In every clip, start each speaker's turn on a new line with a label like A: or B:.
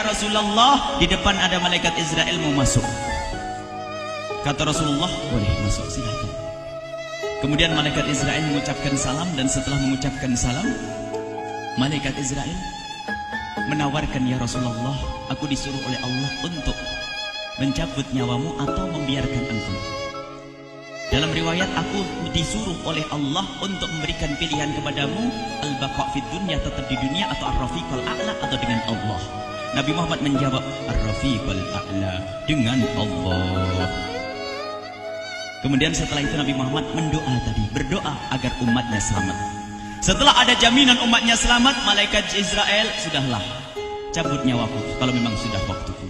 A: Rasulullah, di depan ada malaikat Israel mau masuk. Kata Rasulullah, boleh masuk, silakan. Kemudian malaikat Israel mengucapkan salam, dan setelah mengucapkan salam, malaikat Israel menawarkan, ya Rasulullah, aku disuruh oleh Allah untuk mencabut nyawamu atau membiarkan engkau. Dalam riwayat, aku disuruh oleh Allah untuk memberikan pilihan kepadamu, al-baqa' fid dunya, tetap di dunia, atau ar-rafiqul a'la, atau dengan Allah. Nabi Muhammad menjawab, ar-rafiqul a'la, dengan Allah. Kemudian setelah itu Nabi Muhammad berdoa agar umatnya selamat. Setelah ada jaminan umatnya selamat, malaikat Israel, sudahlah, cabut nyawaku kalau memang sudah waktuku.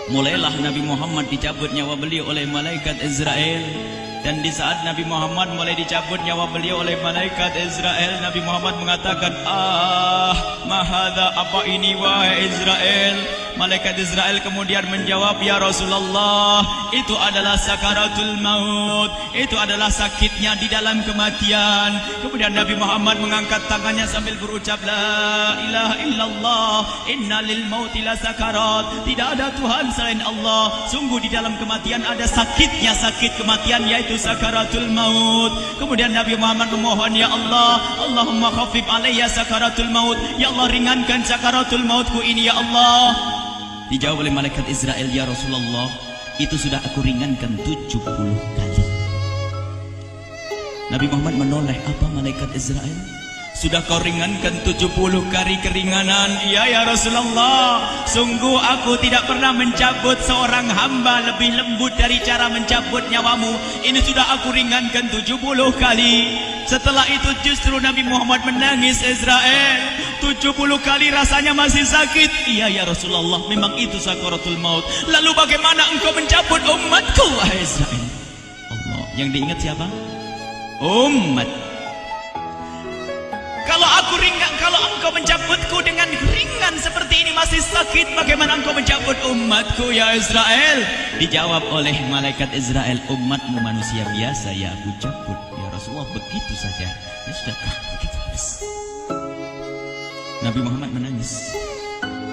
A: Mulailah Nabi Muhammad dicabut nyawa beliau oleh malaikat Israel. Dan di saat Nabi Muhammad mulai dicabut nyawa beliau oleh malaikat Israel, Nabi Muhammad mengatakan, mahadha, apa ini wahai Israel? Malaikat Israel kemudian menjawab, ya Rasulullah, itu adalah sakaratul maut, itu adalah sakitnya di dalam kematian. Kemudian Nabi Muhammad mengangkat tangannya sambil berucap, la ilaha illallah, inna lil mauti la sakarat, tidak ada Tuhan selain Allah, sungguh di dalam kematian ada sakitnya, sakit kematian, yaitu sakaratul maut. Kemudian Nabi Muhammad memohon, ya Allah, Allahumma khafif alayya sakaratul maut, ya Allah, ringankan sakaratul mautku ini, ya Allah. Dijawab oleh malaikat Israel, ya Rasulullah, itu sudah aku ringankan 70 kali. Nabi Muhammad menoleh, apa malaikat Israel? Sudah kau ringankan 70 kali keringanan? Iya ya Rasulullah, sungguh aku tidak pernah mencabut seorang hamba lebih lembut dari cara mencabut nyawamu. Ini sudah aku ringankan 70 kali. Setelah itu justru Nabi Muhammad menangis, Israel, 70 kali rasanya masih sakit. Iya ya Rasulullah, memang itu sakaratul maut. Lalu bagaimana engkau mencabut umatku, wahai Israel? Allah, yang diingat siapa? Umat. Kalau engkau mencabutku dengan ringan seperti ini masih sakit, bagaimana engkau mencabut umatku, ya Israel? Dijawab oleh malaikat Israel, umatmu manusia biasa, ya aku cabut. Ya Rasulullah, begitu saja. Ya sudah, begitu. Nabi Muhammad menangis.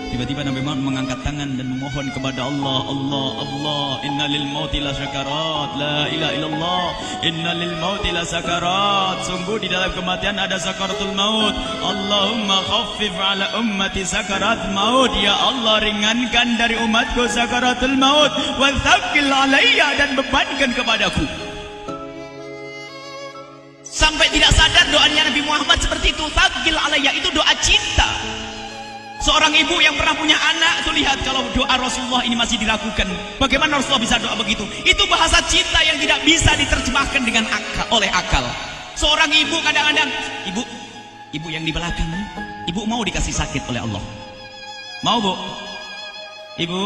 A: Tiba-tiba Nabi Muhammad mengangkat tangan dan memohon kepada Allah, Allah, Allah, inna lil mauti la sakarat, la ilaha illallah, inna lil mauti la sakarat, sungguh di dalam kematian ada sakaratul maut. Allahumma khaffif ala ummati sakarat maut, ya Allah, ringankan dari umatku sakaratul maut, wa thaqqil alayya, dan bebankan kepadaku. Sampai tidak sadar doanya Nabi Muhammad seperti itu, thaqqil alayya, itu doa cinta. Seorang ibu yang pernah punya anak, tuh lihat kalau doa Rasulullah ini masih diragukan. Bagaimana Rasulullah bisa doa begitu? Itu bahasa cinta yang tidak bisa diterjemahkan dengan oleh akal. Seorang ibu kadang-kadang, ibu yang di belakang, ibu mau dikasih sakit oleh Allah? Mau, Bu? Ibu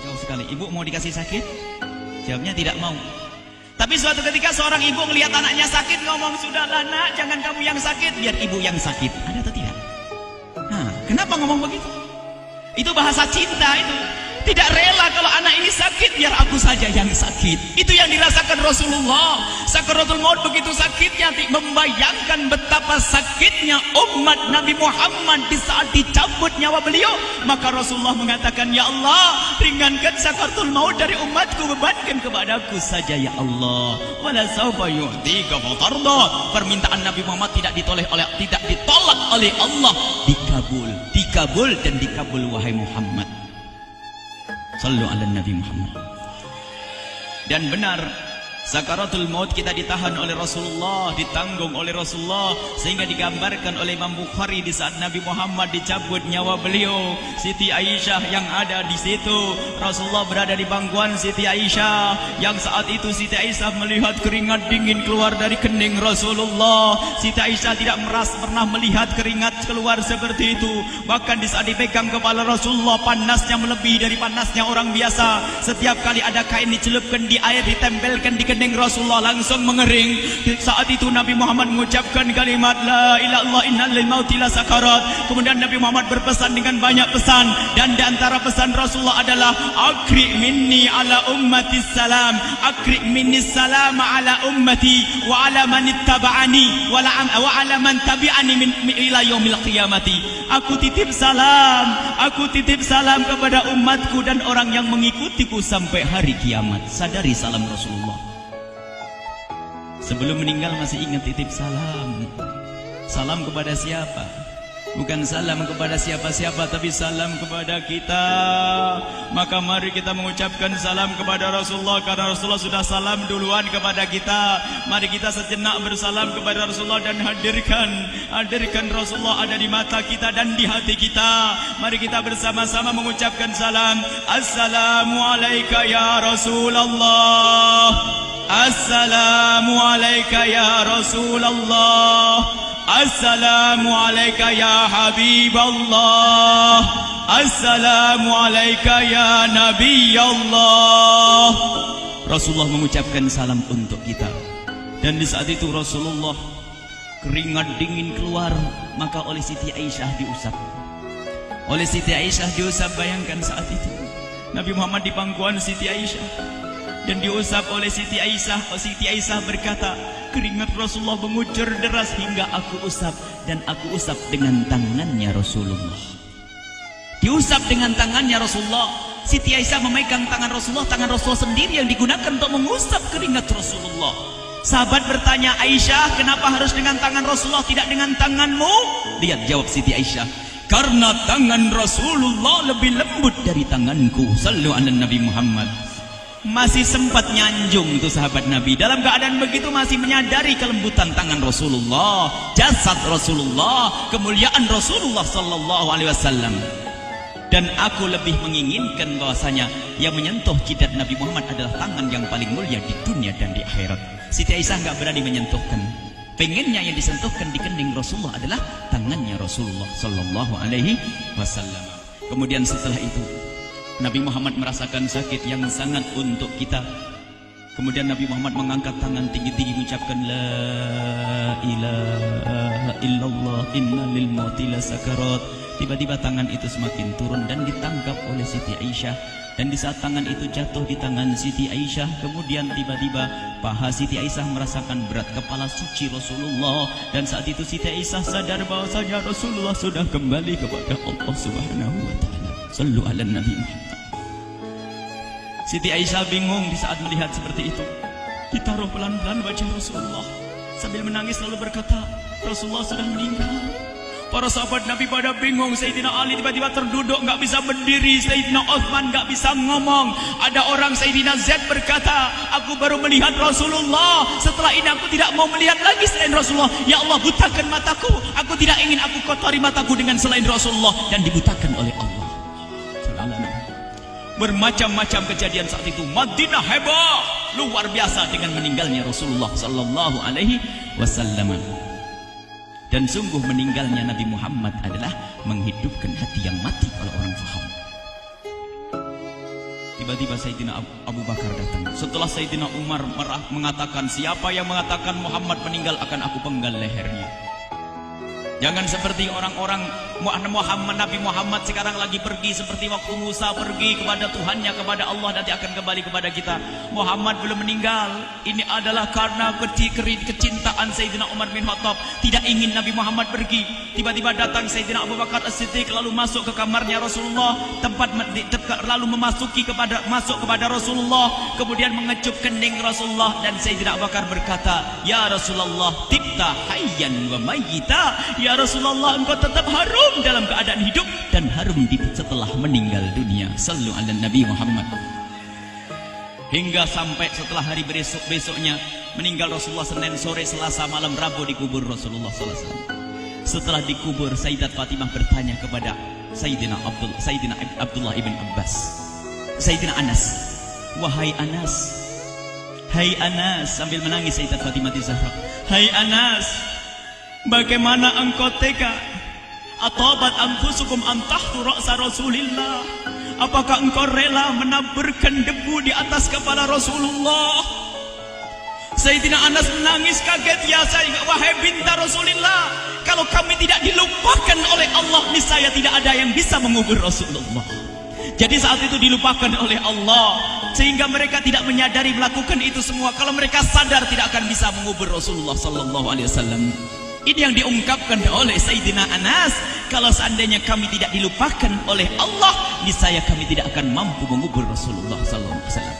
A: jauh sekali. Ibu mau dikasih sakit? Jawabnya tidak mau. Tapi suatu ketika seorang ibu melihat anaknya sakit, ngomong, sudahlah nak, jangan kamu yang sakit, biar ibu yang sakit. Ada atau tidak? Kenapa ngomong begitu? Itu bahasa cinta itu. Tidak rela kalau anak ini sakit, biar aku saja yang sakit. Itu yang dirasakan Rasulullah. Sakaratul maut begitu sakitnya, membayangkan betapa sakitnya umat Nabi Muhammad di saat dicabut nyawa beliau. Maka Rasulullah mengatakan, ya Allah, ringankan sakaratul maut dari umatku, bebankan kepadaku saja, ya Allah. Wala sawfa yu'tika fatarda. Permintaan Nabi Muhammad tidak ditolak oleh Allah, dikabul dan dikabul, wahai Muhammad. Sallu ala Nabi Muhammad. Dan benar, sakaratul maut kita ditahan oleh Rasulullah, ditanggung oleh Rasulullah, sehingga digambarkan oleh Imam Bukhari di saat Nabi Muhammad dicabut nyawa beliau, Siti Aisyah yang ada di situ. Rasulullah berada di pangkuan Siti Aisyah, yang saat itu Siti Aisyah melihat keringat dingin keluar dari kening Rasulullah. Siti Aisyah tidak pernah melihat keringat keluar seperti itu. Bahkan di saat dipegang kepala Rasulullah, panasnya melebihi dari panasnya orang biasa. Setiap kali ada kain dicelupkan di air, ditempelkan di kening Rasulullah langsung mengering. Saat itu Nabi Muhammad mengucapkan kalimat la ilaha illallah innal lil mauti lasakarat. Kemudian Nabi Muhammad berpesan dengan banyak pesan, dan di antara pesan Rasulullah adalah akri minni ala ummati salam, akri minni salam ala ummati wa ala man ittaba'ani wa ala man tabi'ani min ila yaumil qiyamati. Aku titip salam kepada umatku dan orang yang mengikutiku sampai hari kiamat. Sadari salam Rasulullah. Sebelum meninggal masih ingat titip salam. Salam kepada siapa? Bukan salam kepada siapa-siapa, tapi salam kepada kita. Maka mari kita mengucapkan salam kepada Rasulullah, karena Rasulullah sudah salam duluan kepada kita. Mari kita sejenak bersalam kepada Rasulullah dan hadirkan Rasulullah ada di mata kita dan di hati kita. Mari kita bersama-sama mengucapkan salam. Assalamualaikum ya Rasulullah. Assalamualaikum ya Rasulullah. Assalamualaikum ya Habiballah. Assalamualaikum ya Nabi Allah. Rasulullah mengucapkan salam untuk kita. Dan di saat itu Rasulullah keringat dingin keluar, maka oleh Siti Aisyah diusap. Oleh Siti Aisyah diusap, bayangkan saat itu Nabi Muhammad di pangkuan Siti Aisyah dan diusap oleh Siti Aisyah. Siti Aisyah berkata, keringat Rasulullah mengucur deras hingga aku usap, dan aku usap dengan tangannya Rasulullah. Diusap dengan tangannya Rasulullah. Siti Aisyah memegang tangan Rasulullah sendiri yang digunakan untuk mengusap keringat Rasulullah. Sahabat bertanya, Aisyah, kenapa harus dengan tangan Rasulullah tidak dengan tanganmu? Lihat jawab Siti Aisyah, karena tangan Rasulullah lebih lembut dari tanganku. Sallu ala Nabi Muhammad. Masih sempat nyanjung itu sahabat Nabi. Dalam keadaan begitu masih menyadari kelembutan tangan Rasulullah, jasad Rasulullah, kemuliaan Rasulullah sallallahu alaihi wasallam. Dan aku lebih menginginkan bahwasanya yang menyentuh jidat Nabi Muhammad adalah tangan yang paling mulia di dunia dan di akhirat. Siti Aisyah enggak berani menyentuhkan. Pengennya yang disentuhkan di kening Rasulullah adalah tangannya Rasulullah sallallahu alaihi wasallam. Kemudian setelah itu Nabi Muhammad merasakan sakit yang sangat untuk kita. Kemudian Nabi Muhammad mengangkat tangan tinggi-tinggi mengucapkan la ilaha illallah inna lil mauti lasakarat. Tiba-tiba tangan itu semakin turun dan ditangkap oleh Siti Aisyah. Dan di saat tangan itu jatuh di tangan Siti Aisyah, kemudian tiba-tiba paha Siti Aisyah merasakan berat kepala suci Rasulullah. Dan saat itu Siti Aisyah sadar bahwasanya Rasulullah sudah kembali kepada Allah Subhanahu wa taala. Sallu ala Nabi Muhammad. Siti Aisyah bingung di saat melihat seperti itu. Ditaruh pelan-pelan wajah Rasulullah. Sambil menangis lalu berkata, Rasulullah sudah meninggal. Para sahabat Nabi pada bingung. Sayyidina Ali tiba-tiba terduduk, nggak bisa berdiri. Sayyidina Utsman nggak bisa ngomong. Ada orang Sayyidina Zaid berkata, aku baru melihat Rasulullah. Setelah ini aku tidak mau melihat lagi selain Rasulullah. Ya Allah, butakan mataku. Aku tidak ingin aku kotori mataku dengan selain Rasulullah. Dan dibutakan oleh Allah. Bermacam-macam kejadian saat itu. Madinah heboh luar biasa dengan meninggalnya Rasulullah sallallahu alaihi wasallam. Dan sungguh meninggalnya Nabi Muhammad adalah menghidupkan hati yang mati kalau orang faham. Tiba-tiba Sayyidina Abu Bakar datang. Setelah Sayyidina Umar mengatakan, siapa yang mengatakan Muhammad meninggal akan aku penggal lehernya. Jangan seperti orang-orang Nabi Muhammad sekarang lagi pergi seperti waktu Musa pergi kepada Tuhannya, kepada Allah, nanti akan kembali kepada kita. Muhammad belum meninggal. Ini adalah karena kecintaan Sayyidina Umar bin Khattab, tidak ingin Nabi Muhammad pergi. Tiba-tiba datang Sayyidina Abu Bakar As-Siddiq lalu masuk ke kamarnya Rasulullah, lalu masuk kepada Rasulullah, kemudian mengecup kening Rasulullah. Dan Sayyidina Abu Bakar berkata, ya Rasulullah, tibta hayyan wa mayyita. Ya Rasulullah, engkau tetap harum dalam keadaan hidup dan harum setelah meninggal dunia. Sallu ala Nabi Muhammad. Hingga sampai setelah hari besoknya meninggal Rasulullah Senin sore, Selasa malam, Rabu dikubur Rasulullah sallallahu alaihi wasallam. Setelah dikubur, Sayyidat Fatimah bertanya kepada Sayyidina Abdullah ibn Abbas, Sayyidina Anas, wahai Anas, hai Anas, sambil menangis Sayyidat Fatimah Zahra, hai Anas, bagaimana engkau tega? Atabat anfusukum an tahtu ra'sa Rasulillah. Apakah engkau rela menaburkan debu di atas kepala Rasulullah? Sayyidina Anas menangis kaget, ya wahai binta Rasulullah, kalau kami tidak dilupakan oleh Allah, niscaya tidak ada yang bisa mengubur Rasulullah. Jadi saat itu dilupakan oleh Allah, sehingga mereka tidak menyadari melakukan itu semua. Kalau mereka sadar, tidak akan bisa mengubur Rasulullah sallallahu alaihi wasallam. Ini yang diungkapkan oleh Sayyidina Anas. Kalau seandainya kami tidak dilupakan oleh Allah, niscaya kami tidak akan mampu mengubur Rasulullah sallallahu alaihi wasallam.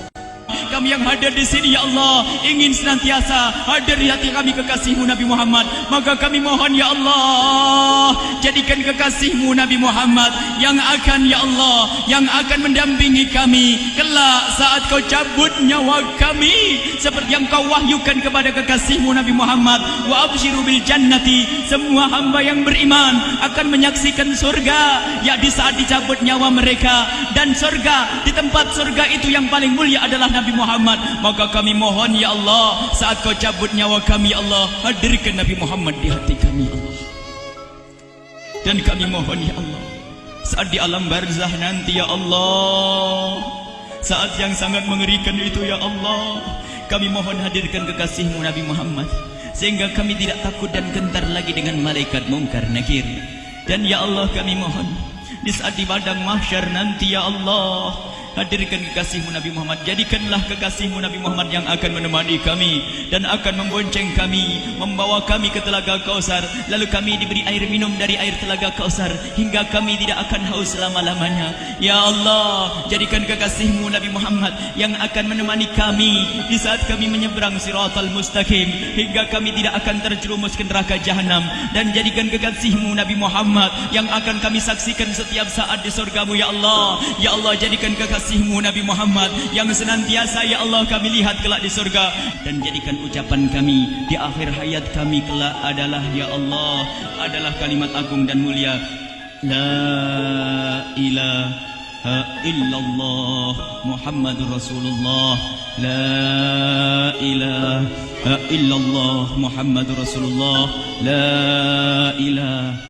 A: Kami yang hadir di sini, ya Allah, ingin senantiasa hadir di hati kami kekasih-Mu Nabi Muhammad. Maka kami mohon, ya Allah, jadikan kekasih-Mu Nabi Muhammad yang akan, ya Allah, yang akan mendampingi kami kelak saat Kau cabut nyawa kami, seperti yang Kau wahyukan kepada kekasih-Mu Nabi Muhammad. Wa abshiru bil jannati, semua hamba yang beriman akan menyaksikan surga, ya di saat dicabut nyawa mereka. Dan surga, di tempat surga itu yang paling mulia adalah Nabi Muhammad. Maka kami mohon, ya Allah, saat Kau cabut nyawa kami, ya Allah, hadirkan Nabi Muhammad di hati kami, ya Allah. Dan kami mohon, ya Allah, saat di alam barzah nanti, ya Allah, saat yang sangat mengerikan itu, ya Allah, kami mohon hadirkan kekasih-Mu Nabi Muhammad, sehingga kami tidak takut dan gentar lagi dengan malaikat mungkar nakir. Dan ya Allah, kami mohon di saat di padang mahsyar nanti, ya Allah, hadirkan kekasih-Mu Nabi Muhammad. Jadikanlah kekasih-Mu Nabi Muhammad yang akan menemani kami dan akan membonceng kami, membawa kami ke telaga Kausar. Lalu kami diberi air minum dari air telaga Kausar hingga kami tidak akan haus selama-lamanya. Ya Allah, jadikan kekasih-Mu Nabi Muhammad yang akan menemani kami di saat kami menyeberang Siratal Mustaqim hingga kami tidak akan terjerumus ke neraka Jahanam. Dan jadikan kekasih-Mu Nabi Muhammad yang akan kami saksikan setiap saat di surga-Mu, ya Allah. Ya Allah, jadikan kekasih-Mu Nabi Muhammad yang senantiasa, ya Allah, kami lihat kelak di surga. Dan jadikan ucapan kami di akhir hayat kami kelak adalah, ya Allah, adalah kalimat agung dan mulia, La ilaha illallah Muhammadur Rasulullah. La ilaha illallah Muhammadur Rasulullah. La ilaha